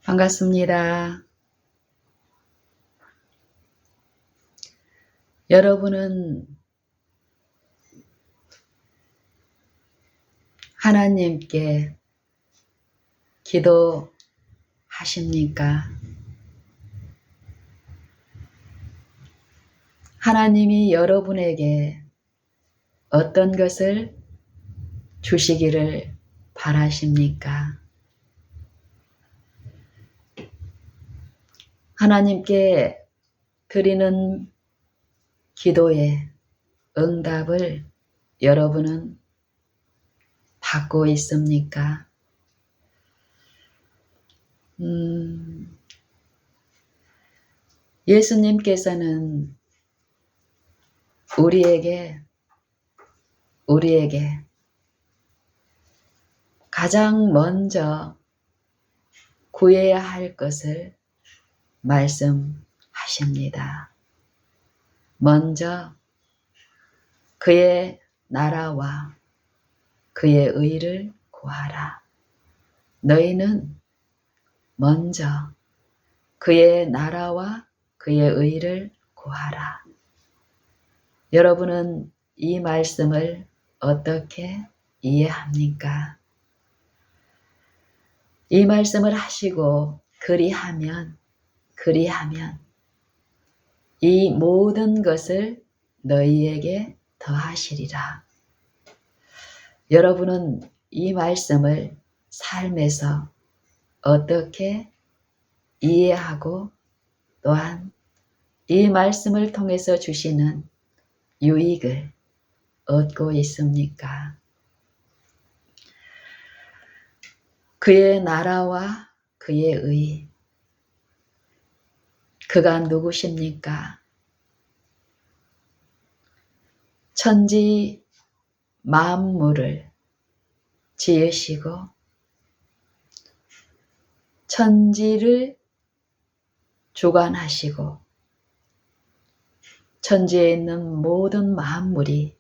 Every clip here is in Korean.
반갑습니다. 여러분은 하나님께 기도하십니까? 하나님이 여러분에게 어떤 것을 주시기를 바라십니까? 하나님께 드리는 기도의 응답을 여러분은 받고 있습니까? 예수님께서는 우리에게 가장 먼저 구해야 할 것을 말씀하십니다. 먼저 그의 나라와 그의 의를 구하라. 너희는 먼저 그의 나라와 그의 의를 구하라. 여러분은 이 말씀을 어떻게 이해합니까? 이 말씀을 하시고 그리하면 이 모든 것을 너희에게 더하시리라. 여러분은 이 말씀을 삶에서 어떻게 이해하고 또한 이 말씀을 통해서 주시는 유익을 얻고 있습니까? 그의 나라와 그의 의, 그가 누구십니까? 천지 만물을 지으시고 천지를 주관하시고 천지에 있는 모든 만물이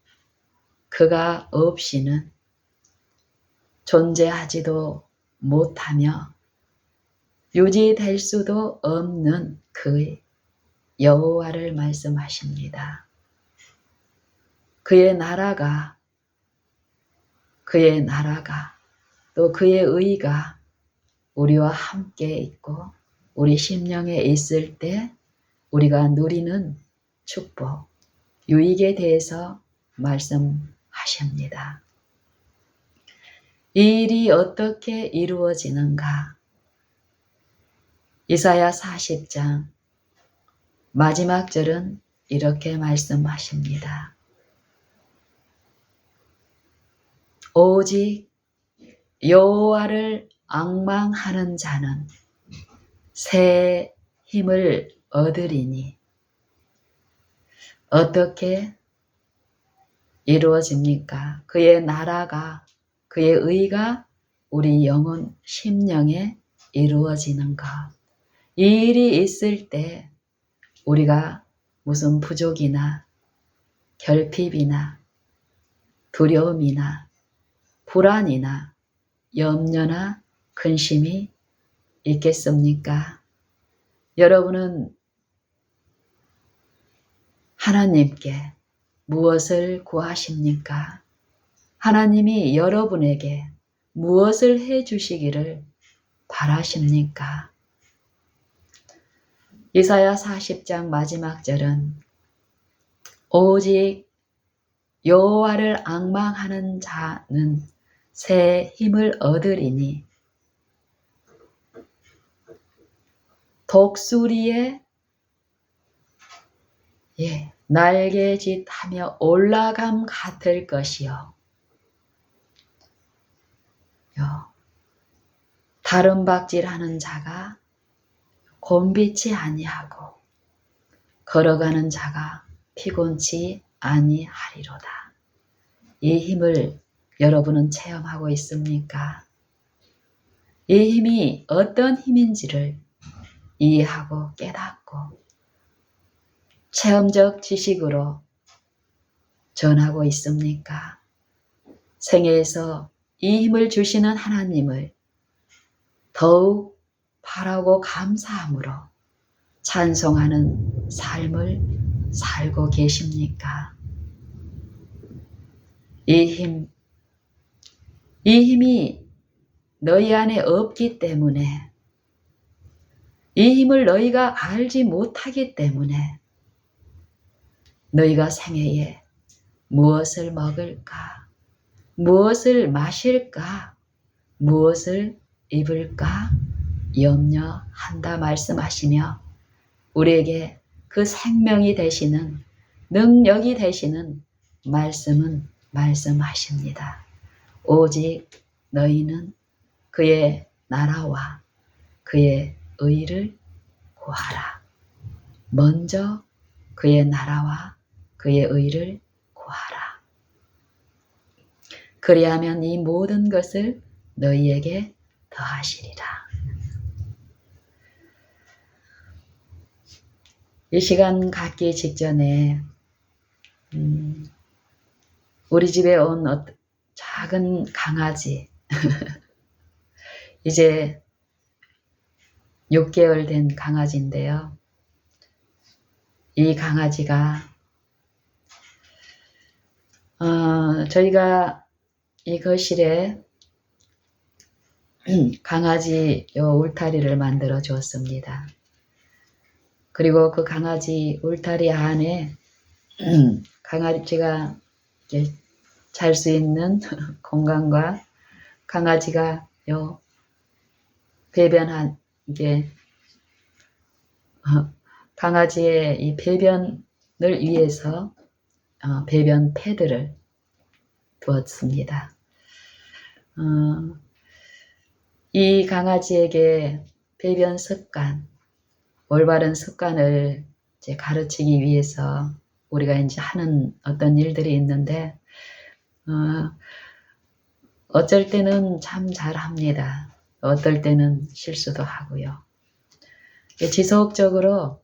그가 없이는 존재하지도 못하며 유지될 수도 없는 그 여호와를 말씀하십니다. 그의 나라가 또 그의 의가 우리와 함께 있고 우리 심령에 있을 때 우리가 누리는 축복, 유익에 대해서 말씀하십니다. 이 일이 어떻게 이루어지는가? 이사야 40장 마지막 절은 이렇게 말씀하십니다. 오직 여호와를 앙망하는 자는 새 힘을 얻으리니. 어떻게 이루어집니까? 그의 나라가, 그의 의가 우리 영혼, 심령에 이루어지는 것. 이 일이 있을 때 우리가 무슨 부족이나 결핍이나 두려움이나 불안이나 염려나 근심이 있겠습니까? 여러분은 하나님께 무엇을 구하십니까? 하나님이 여러분에게 무엇을 해주시기를 바라십니까? 이사야 40장 마지막 절은 오직 여호와를 앙망하는 자는 새 힘을 얻으리니 독수리의 날개짓하며 올라감 같을 것이요. 다름박질하는 자가 곤비치 아니하고 걸어가는 자가 피곤치 아니하리로다. 이 힘을 여러분은 체험하고 있습니까? 이 힘이 어떤 힘인지를 이해하고 깨닫고 체험적 지식으로 전하고 있습니까? 생애에서 이 힘을 주시는 하나님을 더욱 바라고 감사함으로 찬송하는 삶을 살고 계십니까? 이 힘이 너희 안에 없기 때문에, 이 힘을 너희가 알지 못하기 때문에 너희가 생애에 무엇을 먹을까, 무엇을 마실까, 무엇을 입을까 염려한다 말씀하시며 우리에게 그 생명이 되시는, 능력이 되시는 말씀은 말씀하십니다. 오직 너희는 그의 나라와 그의 의를 구하라. 먼저 그의 나라와 그의 의를 구하라. 그리하면 이 모든 것을 너희에게 더하시리라. 이 시간 갖기 직전에 우리 집에 온 작은 강아지, 이제 6개월 된 강아지인데요. 이 강아지가 저희가 이 거실에 강아지 울타리를 만들어 주었습니다. 그리고 그 강아지 울타리 안에 강아지가 잘 수 있는 공간과 강아지가 배변한 강아지의 이 배변을 위해서 배변 패드를 두었습니다. 이 강아지에게 배변 습관, 올바른 습관을 이제 가르치기 위해서 우리가 이제 하는 어떤 일들이 있는데, 어쩔 때는 참 잘합니다. 어떨 때는 실수도 하고요. 지속적으로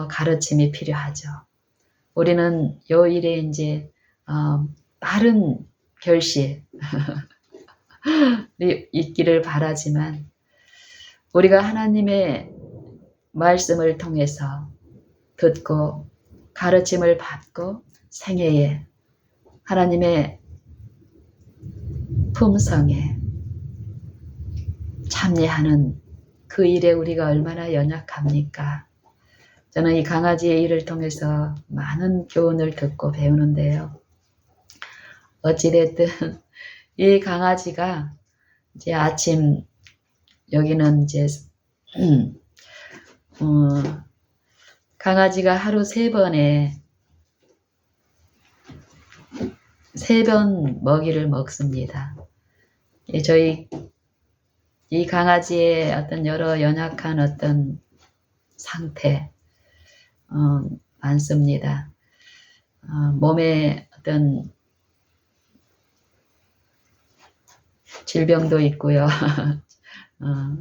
가르침이 필요하죠. 우리는 요 일에 이제 빠른 결실이 있기를 바라지만, 우리가 하나님의 말씀을 통해서 듣고 가르침을 받고 생애에 하나님의 품성에 참여하는 그 일에 우리가 얼마나 연약합니까? 저는 이 강아지의 일을 통해서 많은 교훈을 듣고 배우는데요. 어찌됐든 이 강아지가 이제 아침, 여기는 이제 강아지가 하루 3번 먹이를 먹습니다. 저희 이 강아지의 어떤 여러 연약한 어떤 상태 많습니다. 몸에 어떤 질병도 있고요.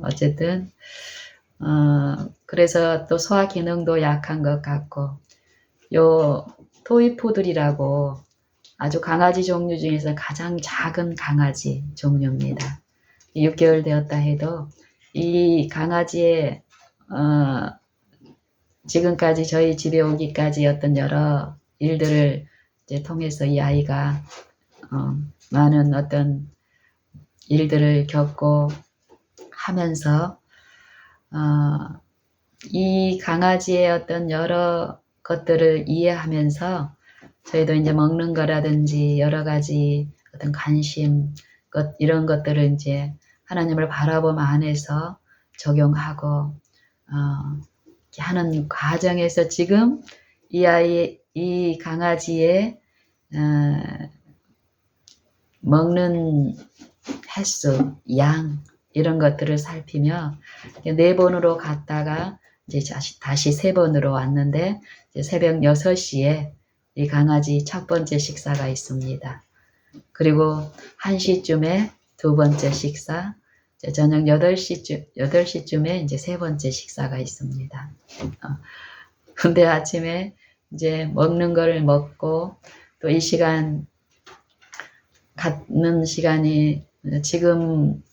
어쨌든 그래서 또 소화 기능도 약한 것 같고, 요 토이푸들이라고 아주 강아지 종류 중에서 가장 작은 강아지 종류입니다. 6개월 되었다 해도 이 강아지의 지금까지 저희 집에 오기까지 어떤 여러 일들을 이제 통해서 이 아이가 많은 어떤 일들을 겪고 하면서 이 강아지의 어떤 여러 것들을 이해하면서 저희도 이제 먹는 거라든지 여러 가지 어떤 관심, 이런 것들을 이제 하나님을 바라봄 안에서 적용하고 이렇게 하는 과정에서 지금 이 강아지의 먹는 횟수, 양, 이런 것들을 살피며 4번으로 갔다가 이제 다시 3번으로 왔는데, 이제 새벽 6시에 이 강아지 첫 번째 식사가 있습니다. 그리고 1시쯤에 2번째 식사, 저녁 8시쯤에 이제 3번째 식사가 있습니다. 근데 아침에 이제 먹는 거를 먹고 또 이 시간 갖는 시간이 지금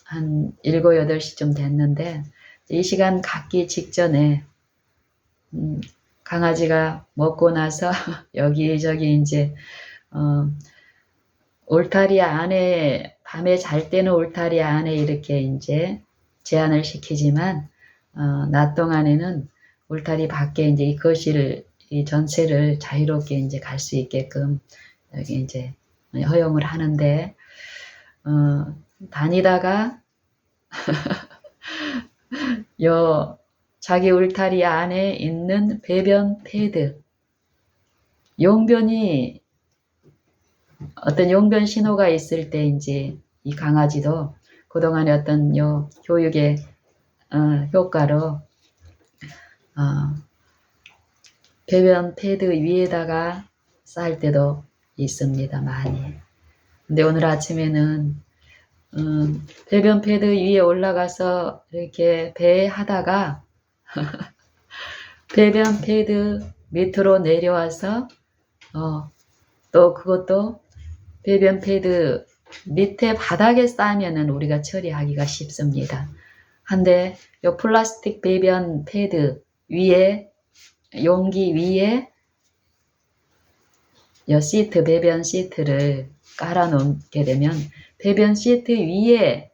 한 7, 8시쯤 됐는데, 이 시간 갖기 직전에 강아지가 먹고 나서 여기저기 이제 울타리 안에 밤에 잘 때는 울타리 안에 이렇게 이제 제한을 시키지만 낮 동안에는 울타리 밖에 이제 이 거실 이 전체를 자유롭게 이제 갈 수 있게끔 여기 이제 허용을 하는데 다니다가 요 자기 울타리 안에 있는 배변 패드 용변이 어떤 용변 신호가 있을 때 이제 이 강아지도 그동안에 어떤 요 교육의 효과로 배변 패드 위에다가 쌀 때도 있습니다. 많이. 근데 오늘 아침에는 배변 패드 위에 올라가서 이렇게 배하다가 배변 패드 밑으로 내려와서 또 그것도 배변 패드 밑에 바닥에 쌓으면은 우리가 처리하기가 쉽습니다. 한데 요 플라스틱 배변 패드 위에 용기 위에 요 시트 배변 시트를 깔아 놓게 되면 배변 시트 위에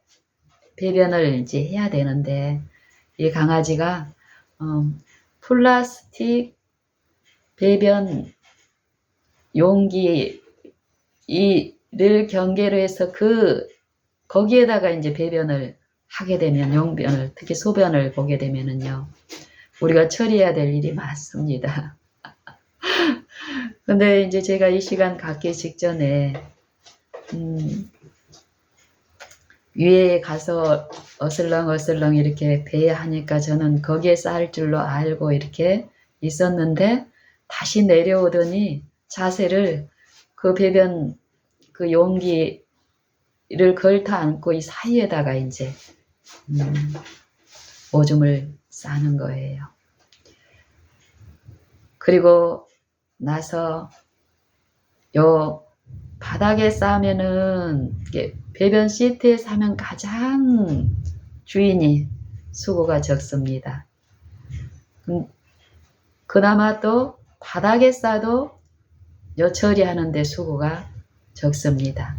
배변을 이제 해야 되는데 이 강아지가 플라스틱 배변 용기 이를 경계로 해서 거기에다가 이제 배변을 하게 되면 용변을 특히 소변을 보게 되면은요 우리가 처리해야 될 일이 많습니다. 근데 이제 제가 이 시간 갖기 직전에 위에 가서 어슬렁어슬렁 이렇게 배야 하니까 저는 거기에 쌓을 줄로 알고 이렇게 있었는데 다시 내려오더니 자세를 그 배변 그 용기를 걸터 안고 이 사이에다가 이제 오줌을 싸는 거예요. 그리고 나서 요 바닥에 싸면은 배변 시트에 싸면 가장 주인이 수고가 적습니다. 그나마 또 바닥에 싸도 요 처리하는데 수고가 적습니다.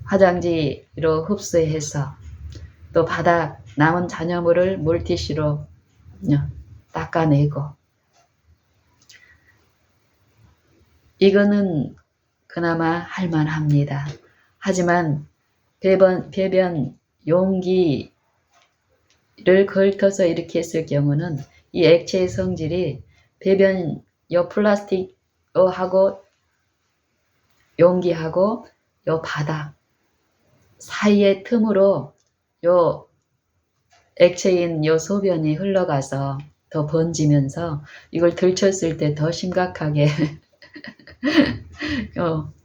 화장지로 흡수해서 또 바닥 남은 잔여물을 물티슈로 닦아내고 이거는 그나마 할만합니다. 하지만 배변 용기를 걸터서 이렇게 했을 경우는 이 액체의 성질이 배변 요 플라스틱하고 용기하고 요 바닥 사이의 틈으로 요 액체인 요 소변이 흘러가서 더 번지면서 이걸 들쳤을 때 더 심각하게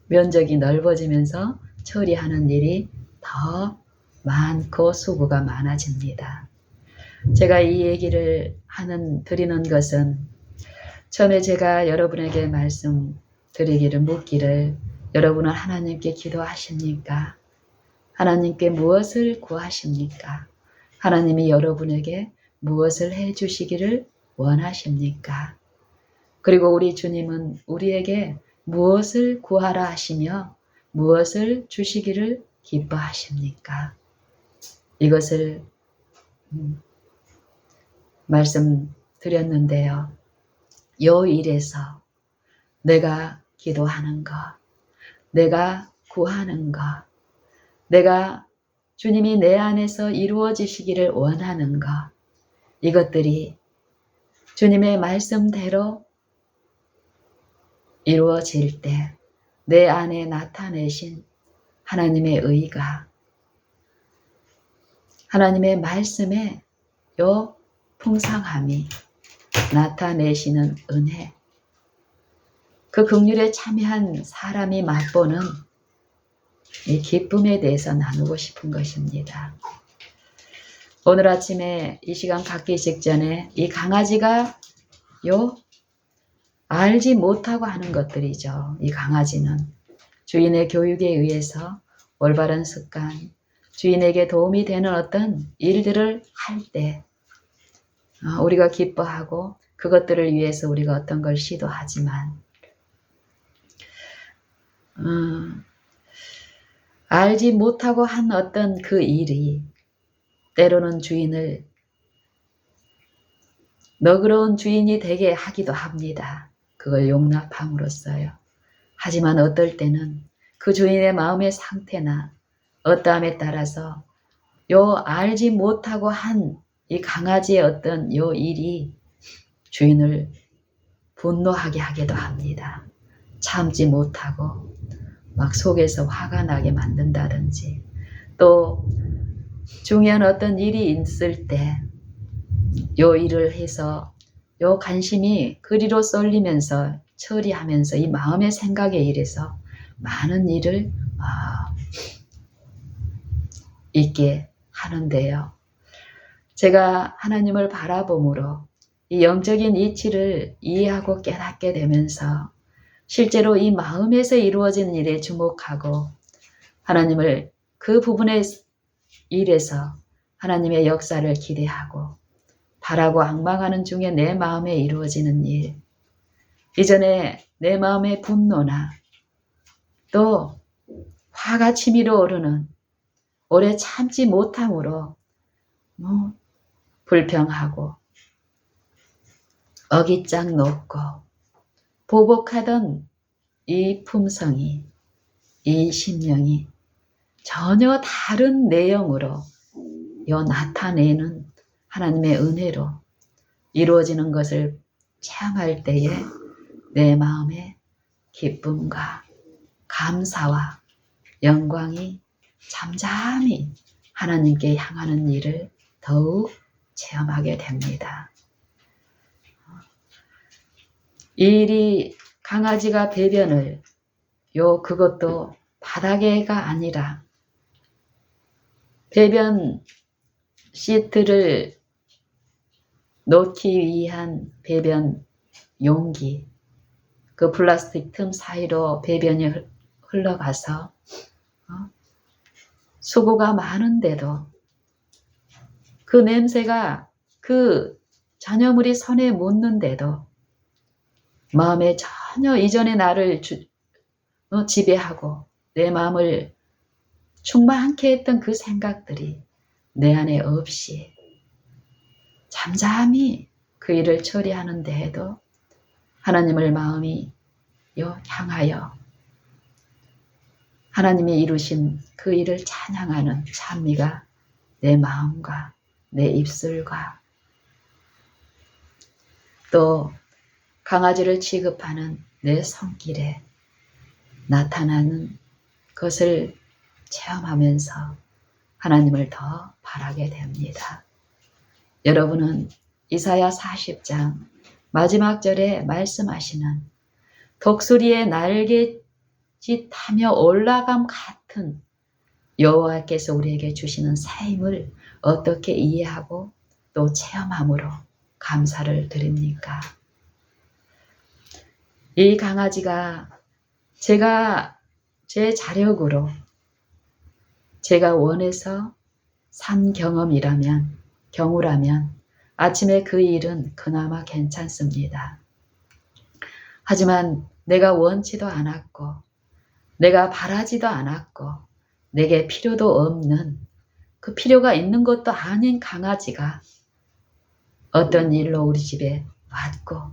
면적이 넓어지면서 처리하는 일이 더 많고 수고가 많아집니다. 제가 이 얘기를 드리는 것은 처음에 제가 여러분에게 말씀드리기를 묻기를 여러분은 하나님께 기도하십니까? 하나님께 무엇을 구하십니까? 하나님이 여러분에게 무엇을 해주시기를 원하십니까? 그리고 우리 주님은 우리에게 무엇을 구하라 하시며 무엇을 주시기를 기뻐하십니까? 이것을 말씀드렸는데요. 요 일에서 내가 기도하는 것, 내가 구하는 것, 내가 주님이 내 안에서 이루어지시기를 원하는 것, 이것들이 주님의 말씀대로 이루어질 때 내 안에 나타내신 하나님의 의가 하나님의 말씀에 요 풍성함이 나타내시는 은혜 그 긍휼에 참여한 사람이 맛보는 이 기쁨에 대해서 나누고 싶은 것입니다. 오늘 아침에 이 시간 갖기 직전에 이 강아지가 알지 못하고 하는 것들이죠. 이 강아지는 주인의 교육에 의해서 올바른 습관, 주인에게 도움이 되는 어떤 일들을 할 때 우리가 기뻐하고 그것들을 위해서 우리가 어떤 걸 시도하지만 알지 못하고 한 어떤 그 일이 때로는 주인을 너그러운 주인이 되게 하기도 합니다. 그걸 용납함으로써요. 하지만 어떨 때는 그 주인의 마음의 상태나 어떠함에 따라서 요 알지 못하고 한 이 강아지의 어떤 요 일이 주인을 분노하게 하기도 합니다. 참지 못하고 막 속에서 화가 나게 만든다든지, 또 중요한 어떤 일이 있을 때 요 일을 해서 요 관심이 그리로 쏠리면서 처리하면서 이 마음의 생각에 의해서 많은 일을 있게 하는데요. 제가 하나님을 바라봄으로 이 영적인 이치를 이해하고 깨닫게 되면서 실제로 이 마음에서 이루어진 일에 주목하고 하나님을 그 부분의 일에서 하나님의 역사를 기대하고 바라고 앙망하는 중에 내 마음에 이루어지는 일, 이전에 내 마음의 분노나 또 화가 치밀어 오르는 오래 참지 못함으로 불평하고 어깃장 놓고 보복하던 이 품성이, 이 심령이 전혀 다른 내용으로 나타내는 하나님의 은혜로 이루어지는 것을 체험할 때에 내 마음에 기쁨과 감사와 영광이 잠잠히 하나님께 향하는 일을 더욱 체험하게 됩니다. 이 일이 강아지가 배변을 그것도 바닥에가 아니라 배변 시트를 놓기 위한 배변 용기, 그 플라스틱 틈 사이로 배변이 흘러가서 수고가 많은데도 그 냄새가 그 잔여물이 손에 묻는데도 마음에 전혀 이전에 나를 지배하고 내 마음을 충만케 했던 그 생각들이 내 안에 없이 잠잠히 그 일을 처리하는데 해도 하나님을 마음이 향하여 하나님이 이루신 그 일을 찬양하는 찬미가 내 마음과 내 입술과 또 강아지를 취급하는 내 손길에 나타나는 것을 체험하면서 하나님을 더 바라게 됩니다. 여러분은 이사야 40장 마지막 절에 말씀하시는 독수리의 날개짓하며 올라감 같은 여호와께서 우리에게 주시는 새 힘을 어떻게 이해하고 또 체험함으로 감사를 드립니까? 이 강아지가 제가 제 자력으로 제가 원해서 산 경우라면 아침에 그 일은 그나마 괜찮습니다. 하지만 내가 원치도 않았고 내가 바라지도 않았고 내게 필요도 없는 그 필요가 있는 것도 아닌 강아지가 어떤 일로 우리 집에 왔고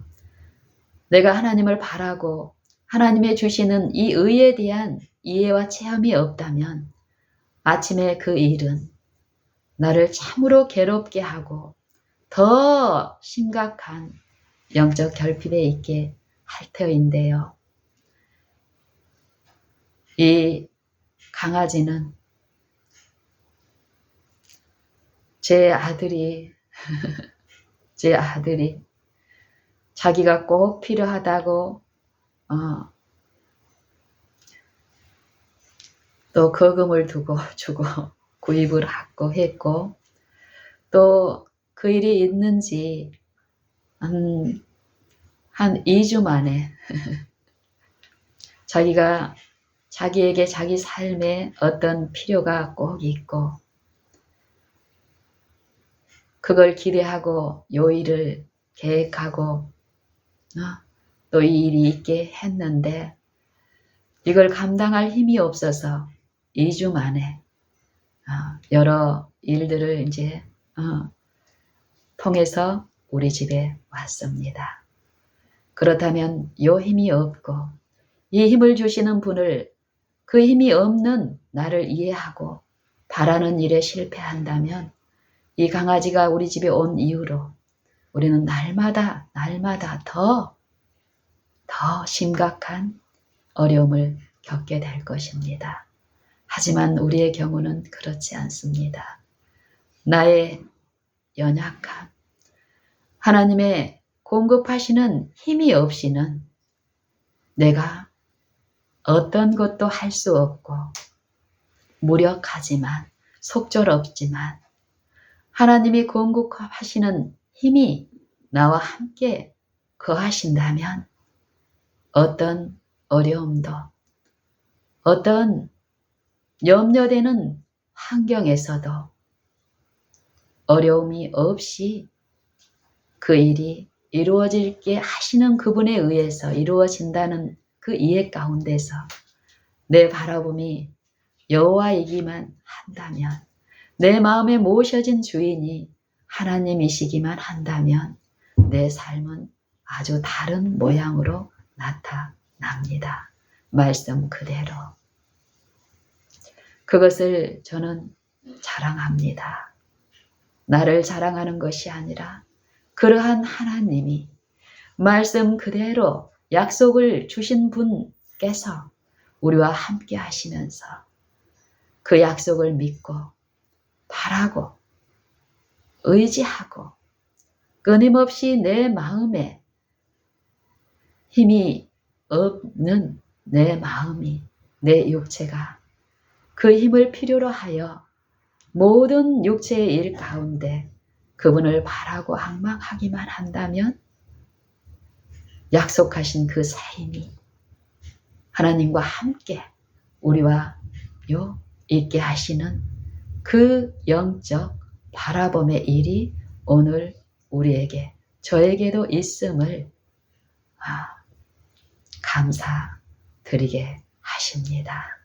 내가 하나님을 바라고 하나님의 주시는 이 의에 대한 이해와 체험이 없다면 아침에 그 일은 나를 참으로 괴롭게 하고 더 심각한 영적 결핍에 있게 할 터인데요. 이 강아지는 제 아들이 자기가 꼭 필요하다고 또 거금을 주고 구입을 하고 했고 또 그 일이 있는지 한 2주 만에 자기에게 자기 삶에 어떤 필요가 꼭 있고 그걸 기대하고 요 일을 계획하고 또 이 일이 있게 했는데 이걸 감당할 힘이 없어서 2주 만에 여러 일들을 이제 통해서 우리 집에 왔습니다. 그렇다면 요 힘이 없고 이 힘을 주시는 분을 그 힘이 없는 나를 이해하고 바라는 일에 실패한다면 이 강아지가 우리 집에 온 이후로 우리는 날마다 더 심각한 어려움을 겪게 될 것입니다. 하지만 우리의 경우는 그렇지 않습니다. 나의 연약함, 하나님의 공급하시는 힘이 없이는 내가 어떤 것도 할 수 없고 무력하지만 속절없지만 하나님이 공급하시는 힘이 나와 함께 거하신다면 어떤 어려움도 어떤 염려되는 환경에서도 어려움이 없이 그 일이 이루어질게 하시는 그분에 의해서 이루어진다는 그 이해 가운데서 내 바라봄이 여호와이기만 한다면 내 마음에 모셔진 주인이 하나님이시기만 한다면 내 삶은 아주 다른 모양으로 나타납니다. 말씀 그대로. 그것을 저는 자랑합니다. 나를 자랑하는 것이 아니라 그러한 하나님이 말씀 그대로 약속을 주신 분께서 우리와 함께 하시면서 그 약속을 믿고 바라고 의지하고 끊임없이 내 마음에 힘이 없는 내 마음이 내 육체가 그 힘을 필요로 하여 모든 육체의 일 가운데 그분을 바라고 앙망하기만 한다면 약속하신 그 새 힘이 하나님과 함께 우리와 있게 하시는 그 영적 바라봄의 일이 오늘 우리에게 저에게도 있음을 감사드리게 하십니다.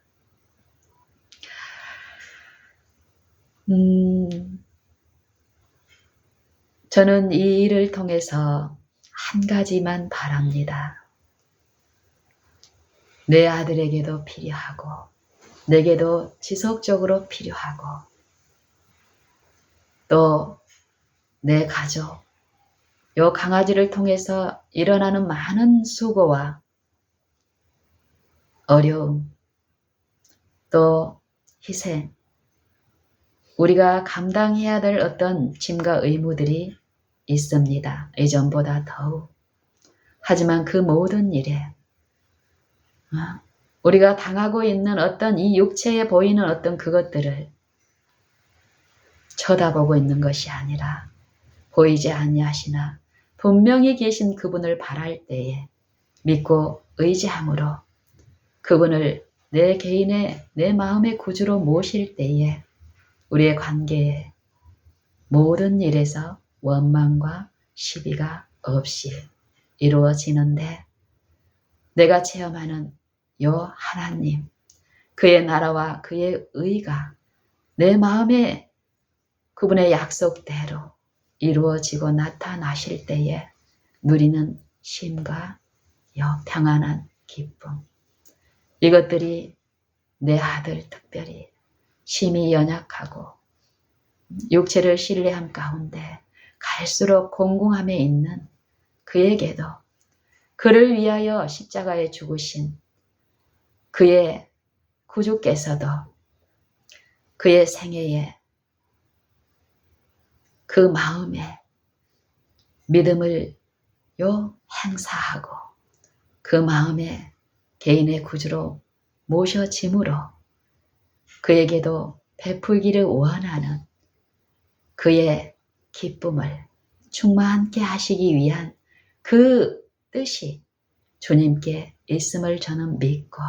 저는 이 일을 통해서 한 가지만 바랍니다. 내 아들에게도 필요하고 내게도 지속적으로 필요하고 또 내 가족, 요 강아지를 통해서 일어나는 많은 수고와 어려움, 또 희생, 우리가 감당해야 될 어떤 짐과 의무들이 있습니다. 이전보다 더욱. 하지만 그 모든 일에 우리가 당하고 있는 어떤 이 육체에 보이는 어떤 그것들을 쳐다보고 있는 것이 아니라 보이지 아니하시나 분명히 계신 그분을 바랄 때에 믿고 의지함으로 그분을 내 개인의 내 마음의 구주로 모실 때에 우리의 관계에 모든 일에서 원망과 시비가 없이 이루어지는데 내가 체험하는 요 하나님, 그의 나라와 그의 의가 내 마음에 그분의 약속대로 이루어지고 나타나실 때에 누리는 쉼과 평안한 기쁨, 이것들이 내 아들 특별히 심히 연약하고 육체를 신뢰함 가운데 갈수록 공공함에 있는 그에게도 그를 위하여 십자가에 죽으신 그의 구주께서도 그의 생애에 그 마음에 믿음을 행사하고 그 마음에 개인의 구주로 모셔짐으로 그에게도 베풀기를 원하는 그의 기쁨을 충만케 하시기 위한 그 뜻이 주님께 있음을 저는 믿고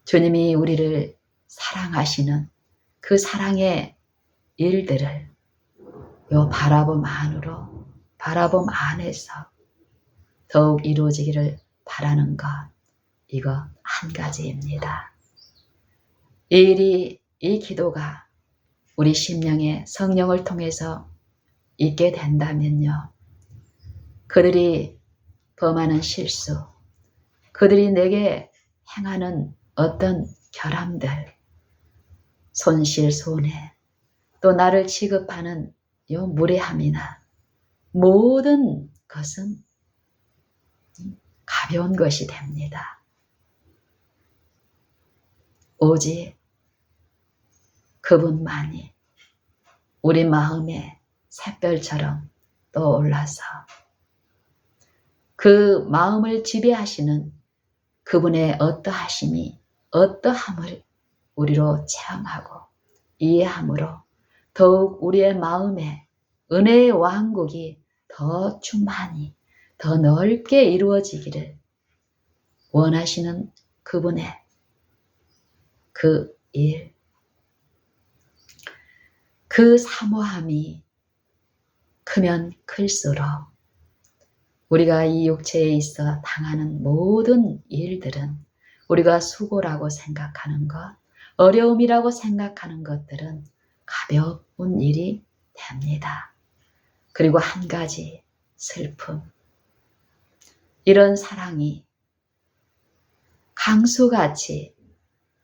주님이 우리를 사랑하시는 그 사랑의 일들을 요 바라봄 안으로, 바라봄 안에서 더욱 이루어지기를 바라는 것, 이거 한 가지입니다. 이 기도가 우리 심령에 성령을 통해서 있게 된다면요, 그들이 범하는 실수, 그들이 내게 행하는 어떤 결함들, 손실, 손해, 또 나를 취급하는 요 무례함이나 모든 것은 가벼운 것이 됩니다. 오직 그분만이 우리 마음에 샛별처럼 떠올라서 그 마음을 지배하시는 그분의 어떠하심이 어떠함을 우리로 체험하고 이해함으로 더욱 우리의 마음에 은혜의 왕국이 더 충만히 더 넓게 이루어지기를 원하시는 그분의 그 일, 그 사모함이 크면 클수록 우리가 이 육체에 있어 당하는 모든 일들은 우리가 수고라고 생각하는 것, 어려움이라고 생각하는 것들은 가벼운 일이 됩니다. 그리고 한 가지 슬픔, 이런 사랑이 강수같이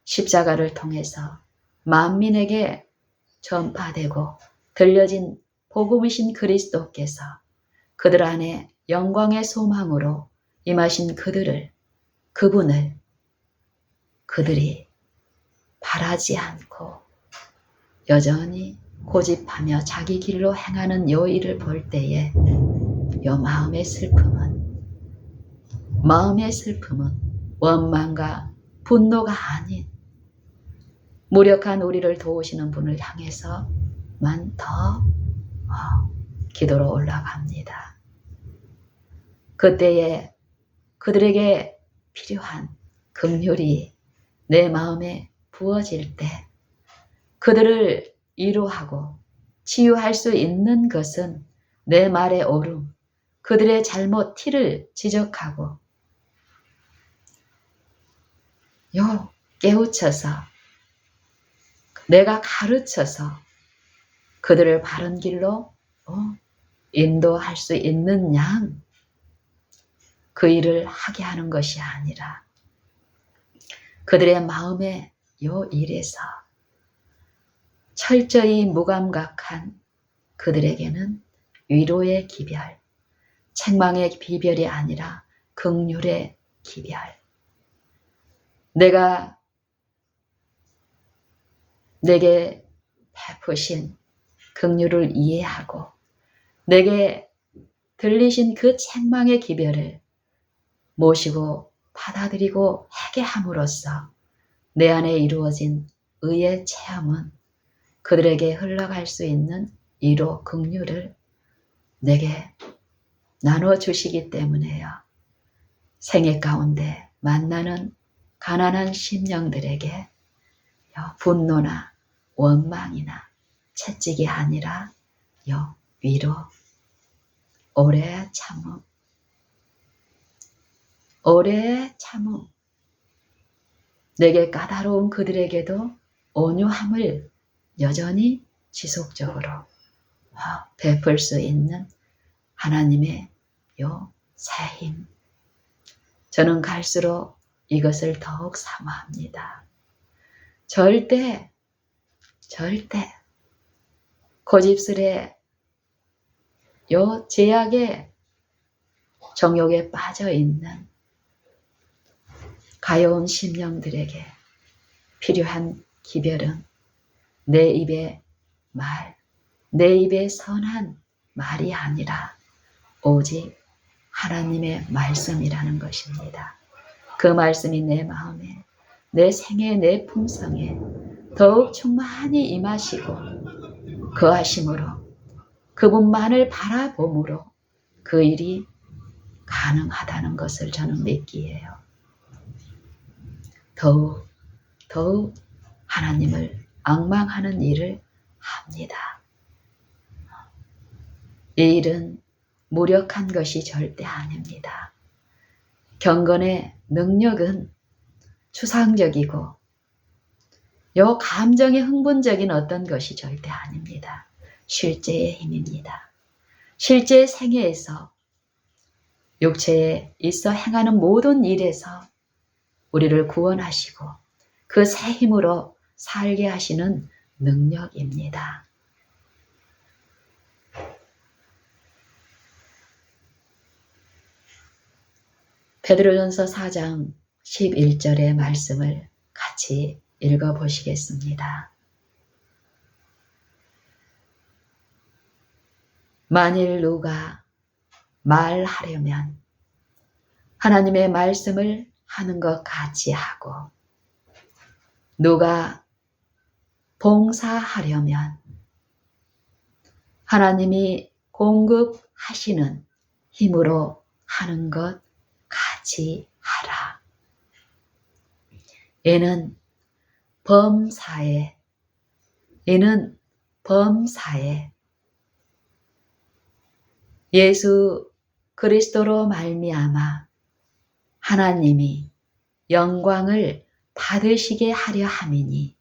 십자가를 통해서 만민에게 전파되고 들려진 복음이신 그리스도께서 그들 안에 영광의 소망으로 임하신 그분을 그들이 바라지 않고 여전히 고집하며 자기 길로 행하는 요 일을 볼 때에 요 마음의 슬픔은 원망과 분노가 아닌 무력한 우리를 도우시는 분을 향해서만 더 기도로 올라갑니다. 그때에 그들에게 필요한 긍휼이 내 마음에 부어질 때 그들을 위로하고 치유할 수 있는 것은 내 말의 옳음, 그들의 잘못 티를 지적하고 깨우쳐서 내가 가르쳐서 그들을 바른 길로 인도할 수 있는 양 그 일을 하게 하는 것이 아니라 그들의 마음의 요 일에서 철저히 무감각한 그들에게는 위로의 기별, 책망의 비별이 아니라 긍휼의 기별. 내가 내게 베푸신 긍휼을 이해하고 내게 들리신 그 책망의 기별을 모시고 받아들이고 회개함으로써 내 안에 이루어진 의의 체험은 그들에게 흘러갈 수 있는 위로 긍휼을 내게 나눠주시기 때문에요. 생애 가운데 만나는 가난한 심령들에게 분노나 원망이나 채찍이 아니라 위로, 오래 참음, 내게 까다로운 그들에게도 온유함을 여전히 지속적으로 베풀 수 있는 하나님의 새 힘. 저는 갈수록 이것을 더욱 사모합니다. 절대 고집스레 제약의 정욕에 빠져 있는 가여운 심령들에게 필요한 기별은 내 입의 말, 내 입의 선한 말이 아니라 오직 하나님의 말씀이라는 것입니다. 그 말씀이 내 마음에, 내 생에, 내 품성에 더욱 충만히 임하시고 거하심으로 그분만을 바라봄으로 그 일이 가능하다는 것을 저는 믿기에요. 더욱 하나님을 앙망하는 일을 합니다. 이 일은 무력한 것이 절대 아닙니다. 경건의 능력은 추상적이고 요 감정의 흥분적인 어떤 것이 절대 아닙니다. 실제의 힘입니다. 실제 생애에서 육체에 있어 행하는 모든 일에서 우리를 구원하시고 그 새 힘으로 살게 하시는 능력입니다. 베드로전서 4장 11절의 말씀을 같이 읽어보시겠습니다. 만일 누가 말하려면 하나님의 말씀을 하는 것 같이 하고 누가 봉사하려면 하나님이 공급하시는 힘으로 하는 것 같이 하라. 이는 범사에 예수 그리스도로 말미암아 하나님이 영광을 받으시게 하려 함이니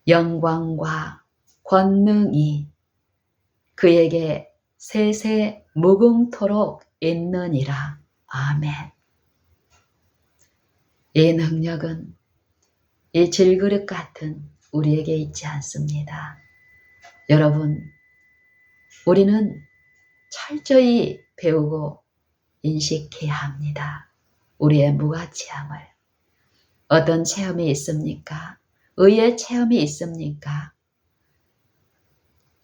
영광과 권능이 그에게 세세 무궁토록 있느니라. 아멘. 이 능력은 이 질그릇 같은 우리에게 있지 않습니다. 여러분, 우리는 철저히 배우고 인식해야 합니다. 우리의 무가치함을. 어떤 체험이 있습니까? 의의 체험이 있습니까?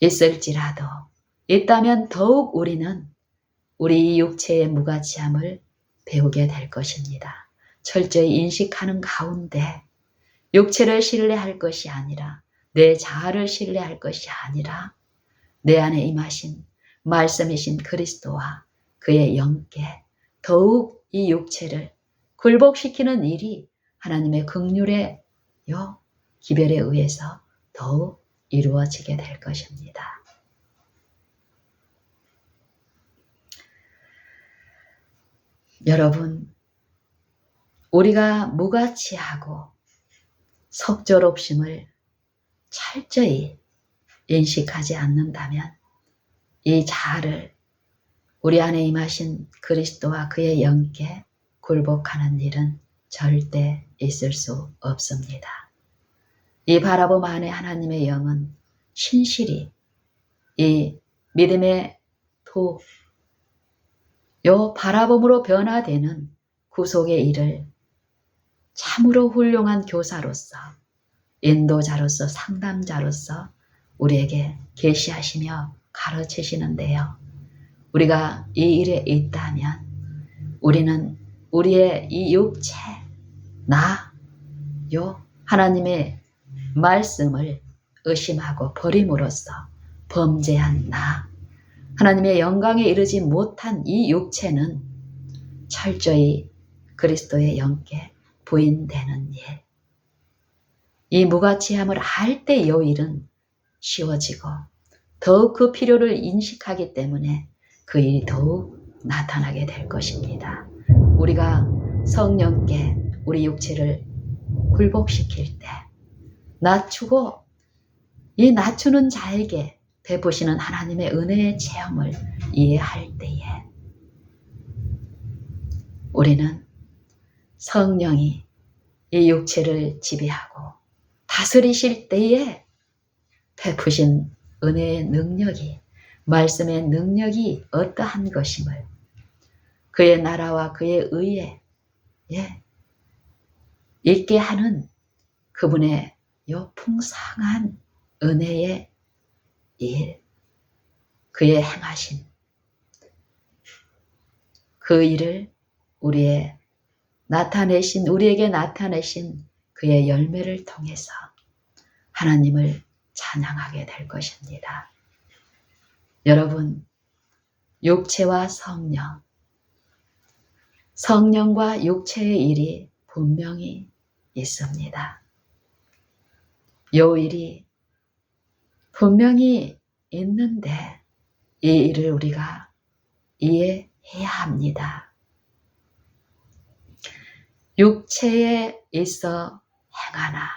있을지라도 있다면 더욱 우리는 우리 육체의 무가치함을 배우게 될 것입니다. 철저히 인식하는 가운데 육체를 신뢰할 것이 아니라 내 자아를 신뢰할 것이 아니라 내 안에 임하신 말씀이신 그리스도와 그의 영께 더욱 이 육체를 굴복시키는 일이 하나님의 긍휼의 기별에 의해서 더욱 이루어지게 될 것입니다. 여러분, 우리가 무가치하고 속절없음을 철저히 인식하지 않는다면 이 자아를 우리 안에 임하신 그리스도와 그의 영께 굴복하는 일은 절대 있을 수 없습니다. 이 바라봄 안에 하나님의 영은 신실히 이 믿음의 요 바라봄으로 변화되는 구속의 일을 참으로 훌륭한 교사로서 인도자로서 상담자로서 우리에게 계시하시며 가르치시는데요. 우리가 이 일에 있다면 우리는 우리의 이 육체, 하나님의 말씀을 의심하고 버림으로써 범죄한 하나님의 영광에 이르지 못한 이 육체는 철저히 그리스도의 영께 부인되는 일. 이 무가치함을 알 때 이 일은 쉬워지고 더욱 그 필요를 인식하기 때문에 그 일이 더욱 나타나게 될 것입니다. 우리가 성령께 우리 육체를 굴복시킬 때 낮추고 이 낮추는 자에게 베푸시는 하나님의 은혜의 체험을 이해할 때에 우리는 성령이 이 육체를 지배하고 다스리실 때에 베푸신 은혜의 능력이 말씀의 능력이 어떠한 것임을 그의 나라와 그의 의에 있게 하는 그분의 풍성한 은혜의 일, 그의 행하신 그 일을 우리에게 나타내신 그의 열매를 통해서 하나님을 찬양하게 될 것입니다. 여러분, 육체와 성령과 육체의 일이 분명히 있습니다. 요 일이 분명히 있는데 이 일을 우리가 이해해야 합니다. 육체에 있어 행하나,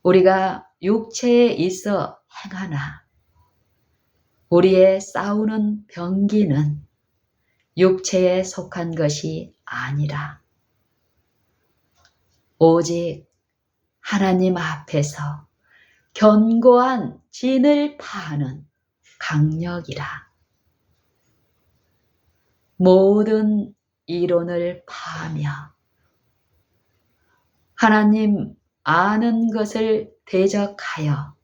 우리가 육체에 있어 행하나, 우리의 싸우는 병기는 육체에 속한 것이 아니라 오직 하나님 앞에서 견고한 진을 파하는 강력이라. 모든 이론을 파하며 하나님 아는 것을 대적하여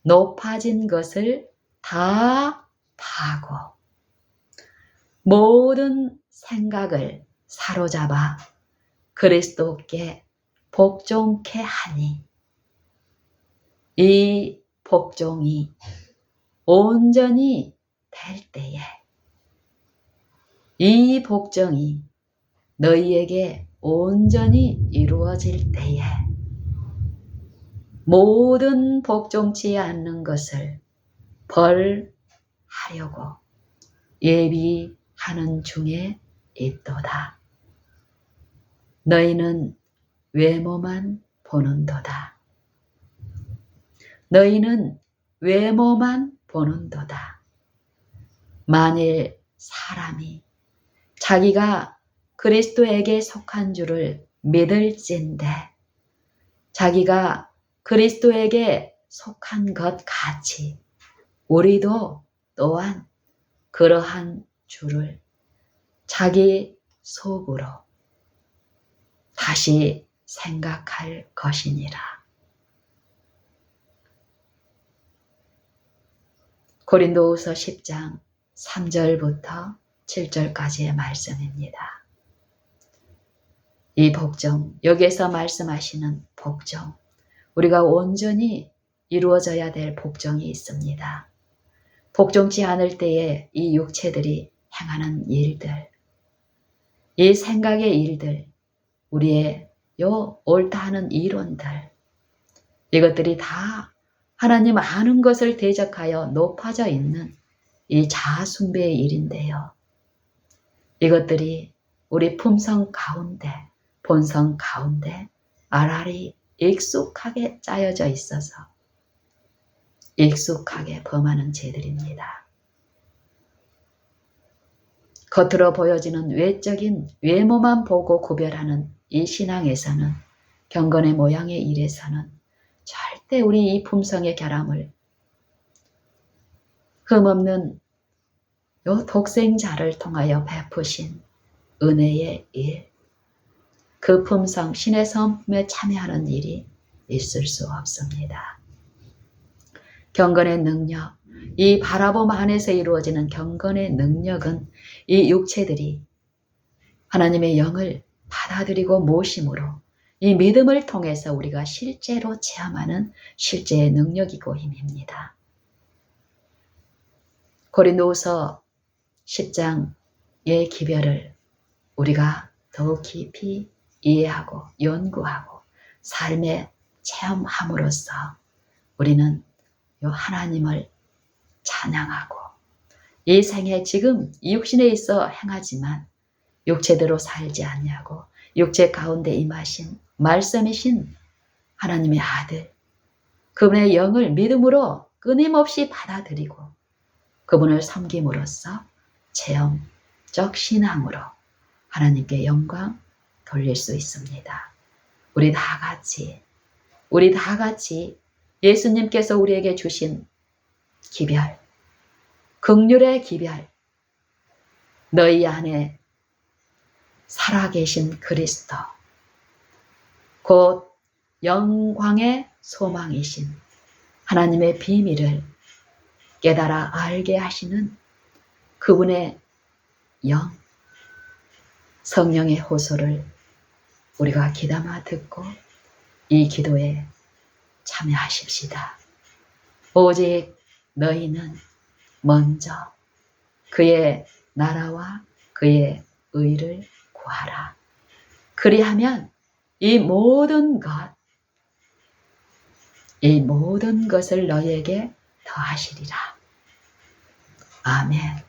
높아진 것을 다 파고 모든 생각을 사로잡아 그리스도께 복종케 하니 이 복종이 온전히 될 때에, 이 복종이 너희에게 온전히 이루어질 때에 모든 복종치 않는 것을 벌하려고 예비하는 중에 있도다. 너희는 외모만 보는도다. 너희는 외모만 보는도다. 만일 사람이 자기가 그리스도에게 속한 줄을 믿을진대 자기가 그리스도에게 속한 것 같이 우리도 또한 그러한 줄을 자기 속으로 다시 생각할 것이니라. 고린도후서 10장 3절부터 7절까지의 말씀입니다. 이 복종, 여기에서 말씀하시는 복종, 우리가 온전히 이루어져야 될 복종이 있습니다. 복종치 않을 때에 이 육체들이 행하는 일들, 이 생각의 일들, 우리의 옳다 하는 이론들, 이것들이 다 하나님 아는 것을 대적하여 높아져 있는 이 자아숭배의 일인데요. 이것들이 우리 품성 가운데, 본성 가운데 알알이 익숙하게 짜여져 있어서 익숙하게 범하는 죄들입니다. 겉으로 보여지는 외적인 외모만 보고 구별하는 이 신앙에서는, 경건의 모양의 일에서는 절대 우리 이 품성의 결함을 흠없는 요 독생자를 통하여 베푸신 은혜의 일, 그 품성 신의 성품에 참여하는 일이 있을 수 없습니다. 경건의 능력, 이 바라봄 안에서 이루어지는 경건의 능력은 이 육체들이 하나님의 영을 받아들이고 모심으로 이 믿음을 통해서 우리가 실제로 체험하는 실제의 능력이고 힘입니다. 고린도후서 10장의 기별을 우리가 더욱 깊이 이해하고 연구하고 삶에 체험함으로써 우리는 요 하나님을 찬양하고 이 생에 지금 이 육신에 있어 행하지만 육체대로 살지 않냐고 육체 가운데 임하신 말씀이신 하나님의 아들, 그분의 영을 믿음으로 끊임없이 받아들이고 그분을 섬김으로써 체험적 신앙으로 하나님께 영광 돌릴 수 있습니다. 우리 다 같이 예수님께서 우리에게 주신 기별, 긍휼의 기별, 너희 안에 살아계신 그리스도, 곧 영광의 소망이신 하나님의 비밀을 깨달아 알게 하시는 그분의 영, 성령의 호소를 우리가 귀담아 듣고 이 기도에 참여하십시다. 오직 너희는 먼저 그의 나라와 그의 의를 구하라. 그리하면 이 모든 것을 너희에게 더하시리라. 아멘.